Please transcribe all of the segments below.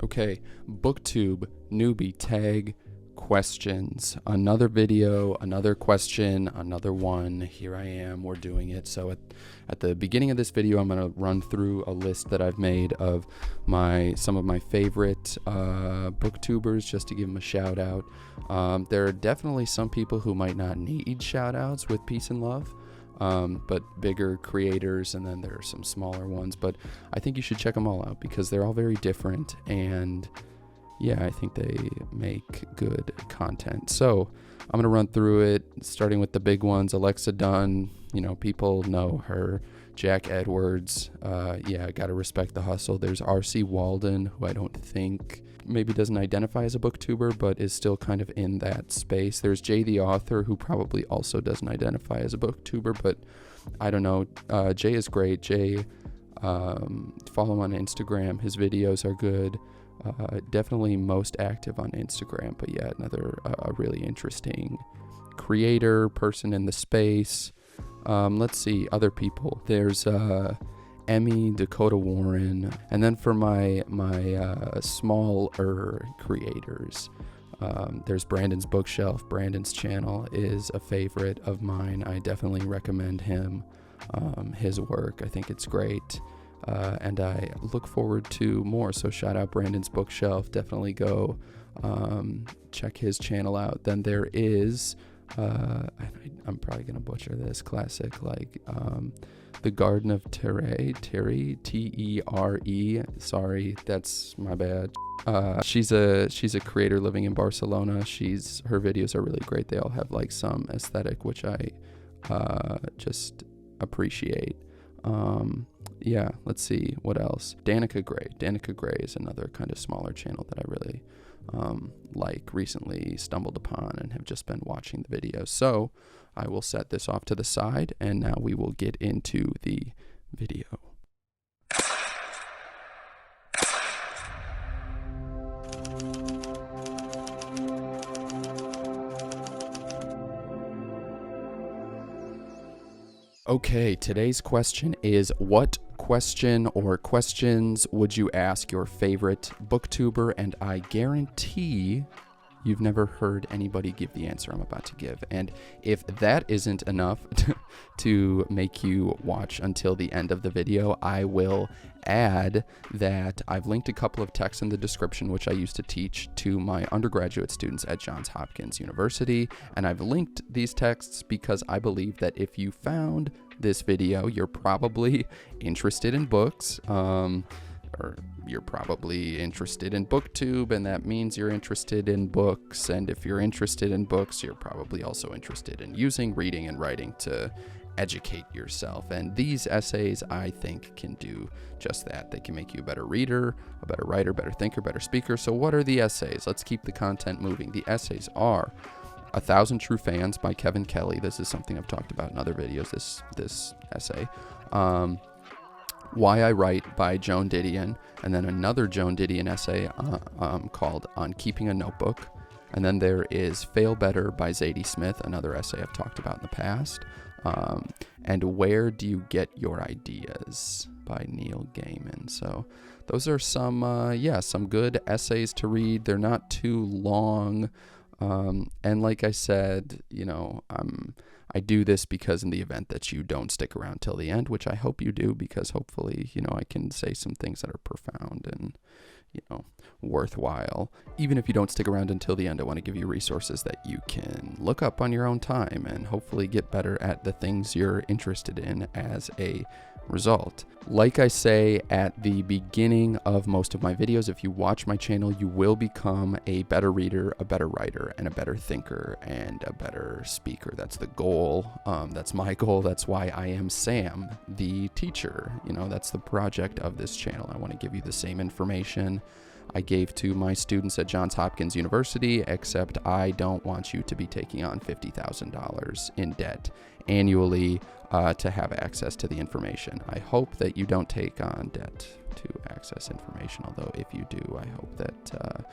Okay, Booktube Newbie tag questions. Another video, another question, another one. Here I am, we're doing it. So at the beginning of this video, I'm going to run through a list that I've made of some of my favorite booktubers, just to give them a shout out. There are definitely some people who might not need shout outs with peace and love. But bigger creators, and then there are some smaller ones, but I think you should check them all out because they're all very different, and yeah, I think they make good content. So I'm going to run through it, starting with the big ones. Alexa Dunn, people know her. Jack Edwards, yeah, gotta respect the hustle. There's R.C. Walden, who I don't think maybe doesn't identify as a booktuber, but is still kind of in that space. There's Jay the author, who probably also doesn't identify as a booktuber, but I don't know. Jay is great. Jay, follow on Instagram. His videos are good. Definitely most active on Instagram, but yeah, another really interesting creator, person in the space. Let's see, other people. There's Emmy, Dakota Warren, and then for my smaller creators, there's Brandon's Bookshelf. Brandon's channel is a favorite of mine. I definitely recommend him, his work. I think it's great, and I look forward to more. So shout out Brandon's Bookshelf. Definitely go check his channel out. Then there is I'm probably gonna butcher this, classic, The Garden of Terre, Tere. Sorry, that's my bad. She's a creator living in Barcelona. Her videos are really great. They all have some aesthetic, which I just appreciate. Yeah, let's see what else. Danica Gray is another kind of smaller channel that I really recently stumbled upon and have just been watching the videos. So I will set this off to the side, and now we will get into the video. Okay, today's question is, what question or questions would you ask your favorite booktuber? And I guarantee you've never heard anybody give the answer I'm about to give. And if that isn't enough to make you watch until the end of the video, I will add that I've linked a couple of texts in the description, which I used to teach to my undergraduate students at Johns Hopkins University. And I've linked these texts because I believe that if you found this video, you're probably interested in books, or you're probably interested in Booktube, and that means you're interested in books. And if you're interested in books, you're probably also interested in using reading and writing to educate yourself. And these essays, I think, can do just that. They can make you a better reader, a better writer, better thinker, better speaker. So what are the essays? Let's keep the content moving. The essays are 1,000 True Fans by Kevin Kelly. This is something I've talked about in other videos, this essay. Why I Write by Joan Didion, and then another Joan Didion essay called On Keeping a Notebook. And then there is Fail Better by Zadie Smith, another essay I've talked about in the past. And Where Do You Get Your Ideas by Neil Gaiman. So those are some good essays to read. They're not too long. And like I said, I do this because in the event that you don't stick around till the end, which I hope you do, because hopefully, I can say some things that are profound and, worthwhile. Even if you don't stick around until the end, I want to give you resources that you can look up on your own time and hopefully get better at the things you're interested in as a result. Like I say at the beginning of most of my videos, if you watch my channel, you will become a better reader, a better writer, and a better thinker, and a better speaker. That's the goal. That's my goal. That's why I am Sam, the teacher. That's the project of this channel. I want to give you the same information I gave to my students at Johns Hopkins University, except I don't want you to be taking on $50,000 in debt annually to have access to the information. I hope that you don't take on debt to access information, although if you do, I hope that,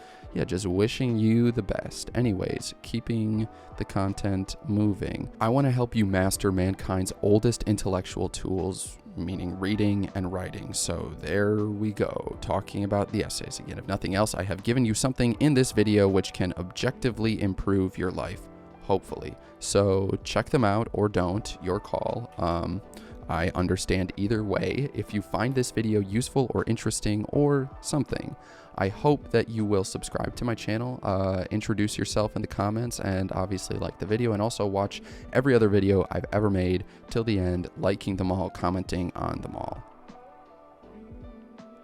just wishing you the best. Anyways, keeping the content moving. I want to help you master mankind's oldest intellectual tools, meaning reading and writing. So there we go, talking about the essays again. If nothing else, I have given you something in this video which can objectively improve your life, hopefully. So check them out or don't, your call. I understand either way. If you find this video useful or interesting or something, I hope that you will subscribe to my channel, introduce yourself in the comments, and obviously like the video, and also watch every other video I've ever made till the end, liking them all, commenting on them all.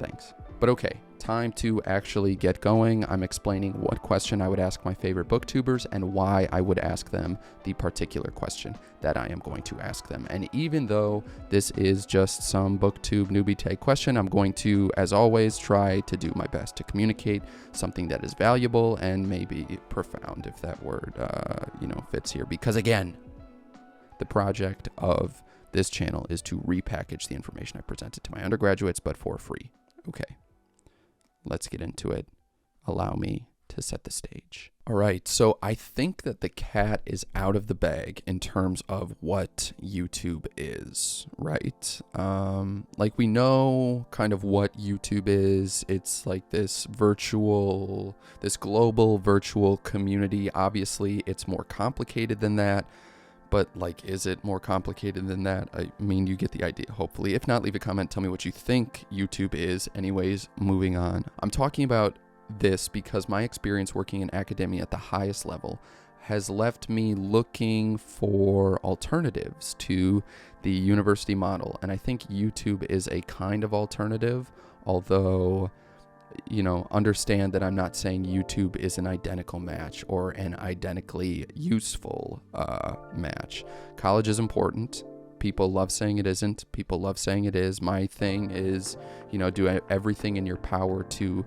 Thanks. But okay, time to actually get going. I'm explaining what question I would ask my favorite booktubers and why I would ask them the particular question that I am going to ask them. And even though this is just some Booktube Newbie tag question, I'm going to, as always, try to do my best to communicate something that is valuable and maybe profound, if that word, fits here. Because again, the project of this channel is to repackage the information I presented to my undergraduates, but for free. Okay. Let's get into it. Allow me to set the stage. All right, so I think that the cat is out of the bag in terms of what YouTube is, right? Like we know kind of what YouTube is. It's like this global virtual community. Obviously, it's more complicated than that. But like, is it more complicated than that? I mean, you get the idea, hopefully. If not, leave a comment, tell me what you think YouTube is. Anyways, moving on. I'm talking about this because my experience working in academia at the highest level has left me looking for alternatives to the university model. And I think YouTube is a kind of alternative, although, understand that I'm not saying YouTube is an identical match or an identically useful match. College is important. People love saying it isn't. People love saying it is. My thing is, do everything in your power to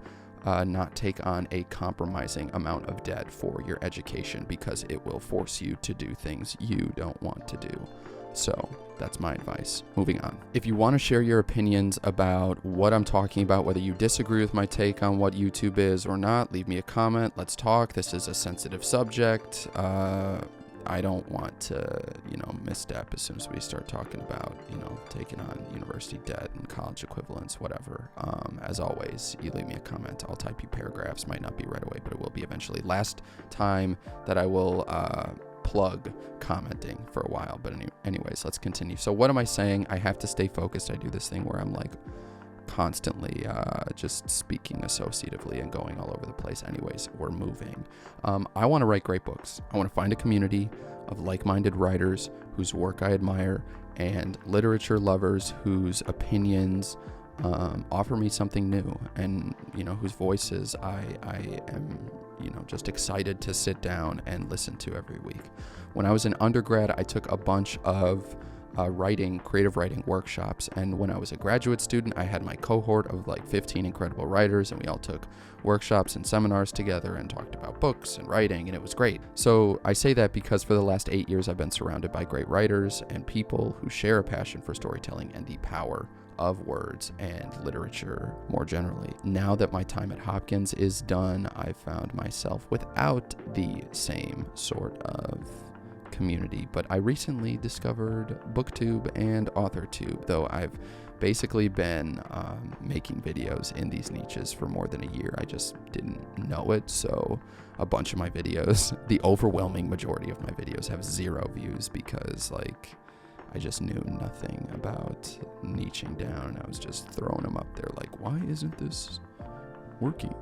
not take on a compromising amount of debt for your education, because it will force you to do things you don't want to do. So that's my advice. Moving on. If you want to share your opinions about what I'm talking about, whether you disagree with my take on what YouTube is or not, leave me a comment. Let's talk. This is a sensitive subject. I don't want to, misstep as soon as we start talking about, taking on university debt and college equivalents, whatever. As always, you leave me a comment. I'll type you paragraphs. Might not be right away, but it will be eventually. Last time that I will plug commenting for a while, but anyways, let's continue. So what am I saying? I have to stay focused. I do this thing where I'm like constantly just speaking associatively and going all over the place. Anyways, we're moving. I want to write great books. I want to find a community of like-minded writers whose work I admire and literature lovers whose opinions offer me something new, and whose voices I am just excited to sit down and listen to every week. When I was in undergrad, I took a bunch of creative writing workshops, and when I was a graduate student, I had my cohort of like 15 incredible writers, and we all took workshops and seminars together and talked about books and writing, and it was great. So I say that because for the last 8 years, I've been surrounded by great writers and people who share a passion for storytelling and the power of words and literature more generally. Now that my time at Hopkins is done, I've found myself without the same sort of community, but I recently discovered Booktube and Authortube, though I've basically been making videos in these niches for more than a year. I just didn't know it, so a bunch of my videos, the overwhelming majority of my videos, have 0 views because I just knew nothing about niching down. I was just throwing them up there like, why isn't this working?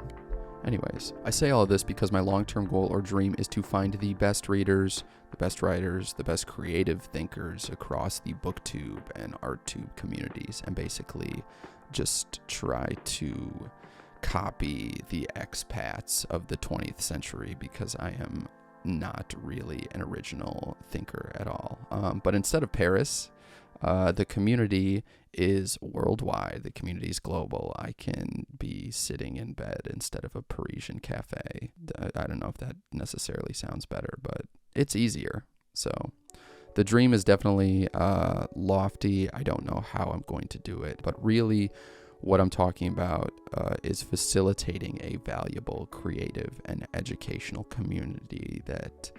Anyways, I say all of this because my long-term goal or dream is to find the best readers, the best writers, the best creative thinkers across the Booktube and Authortube communities, and basically just try to copy the expats of the 20th century, because I am not really an original thinker at all. But instead of Paris, the community is worldwide. The community is global. I can be sitting in bed instead of a Parisian cafe. I don't know if that necessarily sounds better, but it's easier. So The dream is definitely lofty. I don't know how I'm going to do it, but really what I'm talking about is facilitating a valuable, creative, and educational community that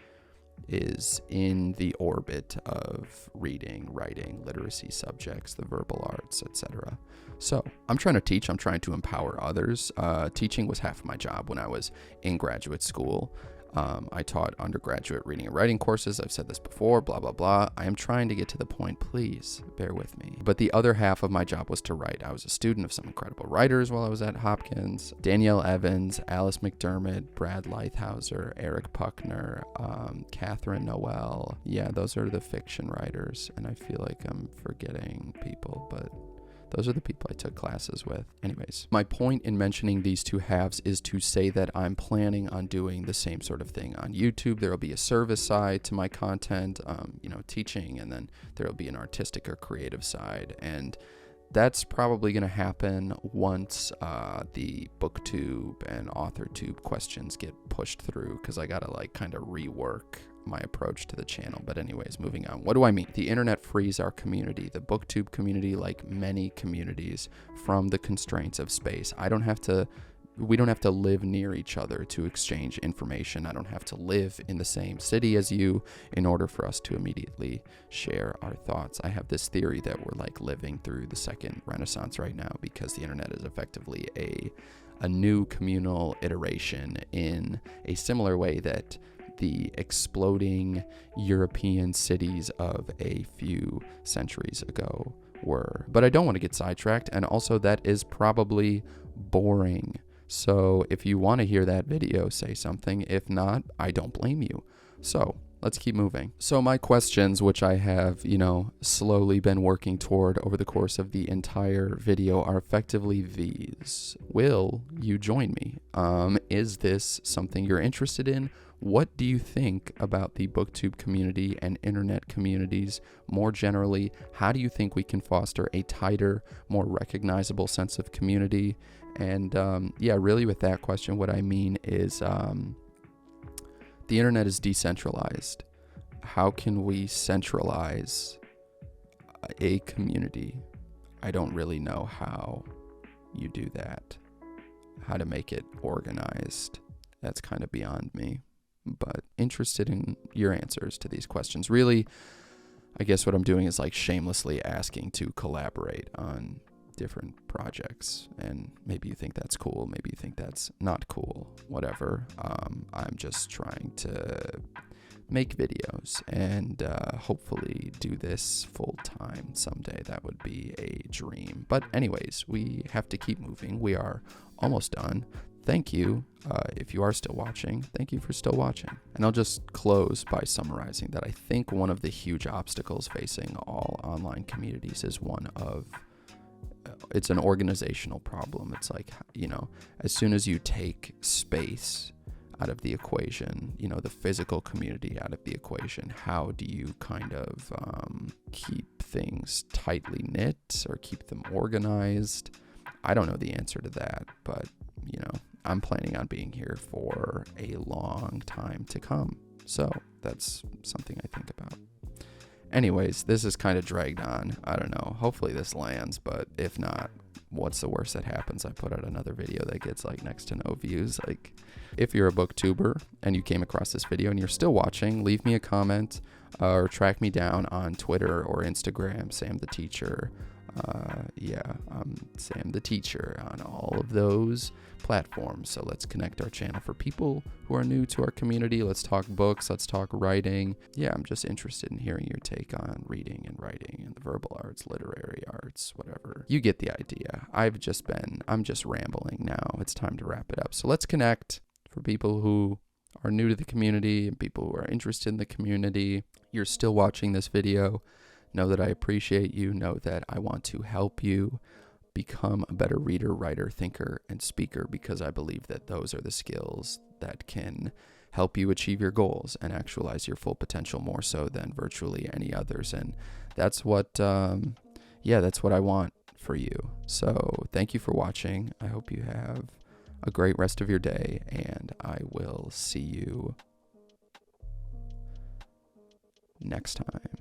is in the orbit of reading, writing, literacy subjects, the verbal arts, etc. So I'm trying to teach. I'm trying to empower others. Teaching was half of my job when I was in graduate school. I taught undergraduate reading and writing courses. I've said this before, blah, blah, blah. I am trying to get to the point. Please bear with me. But the other half of my job was to write. I was a student of some incredible writers while I was at Hopkins. Danielle Evans, Alice McDermott, Brad Leithauser, Eric Puckner, Catherine Noel. Yeah, those are the fiction writers. And I feel like I'm forgetting people, but those are the people I took classes with. Anyways, my point in mentioning these two halves is to say that I'm planning on doing the same sort of thing on YouTube. There will be a service side to my content, teaching, and then there will be an artistic or creative side. And that's probably going to happen once the Booktube and Authortube questions get pushed through, because I got to kind of rework my approach to the channel. But anyways, moving on. What do I mean? The internet frees our community, the Booktube community, like many communities, from the constraints of space. We don't have to live near each other to exchange information. I don't have to live in the same city as you in order for us to immediately share our thoughts. I have this theory that we're living through the second Renaissance right now, because the internet is effectively a new communal iteration in a similar way that the exploding European cities of a few centuries ago were. But I don't want to get sidetracked, and also that is probably boring. So if you want to hear that video, say something. If not, I don't blame you. So let's keep moving. So my questions, which I have, slowly been working toward over the course of the entire video, are effectively these. Will you join me? Is this something you're interested in? What do you think about the Booktube community and internet communities more generally? How do you think we can foster a tighter, more recognizable sense of community? And really with that question, what I mean is the internet is decentralized. How can we centralize a community? I don't really know how you do that, how to make it organized. That's kind of beyond me, but interested in your answers to these questions. Really, I guess what I'm doing is shamelessly asking to collaborate on different projects, and maybe you think that's cool, maybe you think that's not cool, whatever. I'm just trying to make videos and hopefully do this full time someday. That would be a dream. But anyways, we have to keep moving. We are almost done. Thank you. If you are still watching, thank you for still watching. And I'll just close by summarizing that I think one of the huge obstacles facing all online communities is it's an organizational problem. It's as soon as you take space out of the equation, the physical community out of the equation, how do you kind of keep things tightly knit or keep them organized? I don't know the answer to that, but I'm planning on being here for a long time to come. So that's something I think about. Anyways, this is kind of dragged on. I don't know. Hopefully this lands, but if not, what's the worst that happens? I put out another video that gets next to no views. If you're a booktuber and you came across this video and you're still watching, leave me a comment or track me down on Twitter or Instagram, Sam the Teacher. I'm Sam the Teacher on all of those platforms. So let's connect our channel for people who are new to our community. Let's talk books. Let's talk writing. Yeah, I'm just interested in hearing your take on reading and writing and the verbal arts, literary arts, whatever. You get the idea. I'm just rambling now. It's time to wrap it up. So let's connect for people who are new to the community and people who are interested in the community. You're still watching this video. Know that I appreciate you. Know that I want to help you become a better reader, writer, thinker, and speaker, because I believe that those are the skills that can help you achieve your goals and actualize your full potential more so than virtually any others. And that's what, that's what I want for you. So thank you for watching. I hope you have a great rest of your day, and I will see you next time.